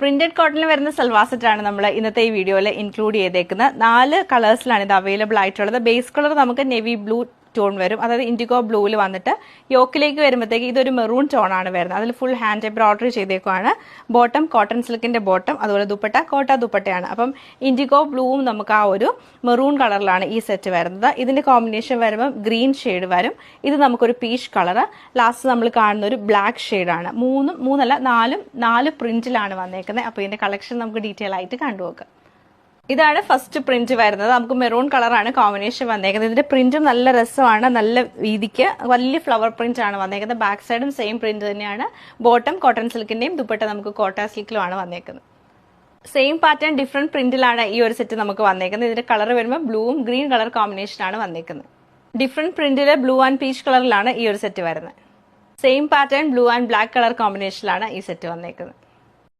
Printed കോട്ടണിൽ വരുന്ന സൽവാർ സെറ്റാണ് നമ്മൾ ഇന്നത്തെ ഈ വീഡിയോയിൽ ഇൻക്ലൂഡ് ചെയ്തേക്കുന്നത്. 4 കളേഴ്സിലാണ് ഇത് അവൈലബിൾ ആയിട്ടുള്ളത്. ബേസ് കളർ നമുക്ക് നെവി ബ്ലൂ ടോൺ വരും, അതായത് ഇൻഡിഗോ ബ്ലൂവിൽ വന്നിട്ട് യോക്കിലേക്ക് വരുമ്പോഴത്തേക്ക് ഇതൊരു മെറൂൺ ടോൺ ആണ് വരുന്നത്. അതിൽ ഫുൾ ഹാൻഡ് എംബ്രോയിഡറി ചെയ്തേക്കുവാണ്. ബോട്ടം കോട്ടൺ സിൽക്കിന്റെ ബോട്ടം, അതുപോലെ ദുപ്പട്ട കോട്ട ദുപ്പട്ടയാണ്. അപ്പം ഇൻഡിഗോ ബ്ലൂവും നമുക്ക് ആ ഒരു മെറൂൺ കളറിലാണ് ഈ സെറ്റ് വരുന്നത്. ഇതിന്റെ കോമ്പിനേഷൻ വരുമ്പോൾ ഗ്രീൻ ഷെയ്ഡ് വരും. ഇത് നമുക്കൊരു പീച്ച് കളർ. ലാസ്റ്റ് നമ്മൾ കാണുന്ന ഒരു ബ്ലാക്ക് ഷെയ്ഡാണ്. നാല് പ്രിന്റിലാണ് വന്നേക്കുന്നത്. അപ്പോൾ ഇതിന്റെ കളക്ഷൻ നമുക്ക് ഡീറ്റെയിൽ ആയിട്ട് കണ്ടുപോക്കാം. ഇതാണ് ഫസ്റ്റ് പ്രിന്റ് വരുന്നത്. നമുക്ക് മെറൂൺ കളറാണ് കോമ്പിനേഷൻ വന്നേക്കുന്നത്. ഇതിന്റെ പ്രിന്റും നല്ല രസമാണ്, നല്ല വീതിക്ക് വലിയ ഫ്ലവർ പ്രിന്റ് ആണ് വന്നേക്കുന്നത്. ബാക്ക് സൈഡും സെയിം പ്രിന്റ് തന്നെയാണ്. ബോട്ടം കോട്ടൺ സിൽക്കിന്റെയും ദുപ്പട്ട നമുക്ക് കോട്ട സിൽക്കിലുമാണ് വന്നേക്കുന്നത്. സെയിം പാറ്റേൺ ഡിഫറെന്റ് പ്രിന്റിലാണ് ഈ ഒരു സെറ്റ് നമുക്ക് വന്നേക്കുന്നത്. ഇതിന്റെ കളർ വരുമ്പോൾ ബ്ലൂവും ഗ്രീൻ കളർ കോമ്പിനേഷനാണ് വന്നേക്കുന്നത്. ഡിഫറെന്റ് പ്രിന്റില് ബ്ലൂ ആൻഡ് പീച്ച് കളറിലാണ് ഈ ഒരു സെറ്റ് വരുന്നത്. Same pattern blue and black colour കോമ്പിനേഷനിലാണ് ഈ സെറ്റ് വന്നേക്കുന്നത്.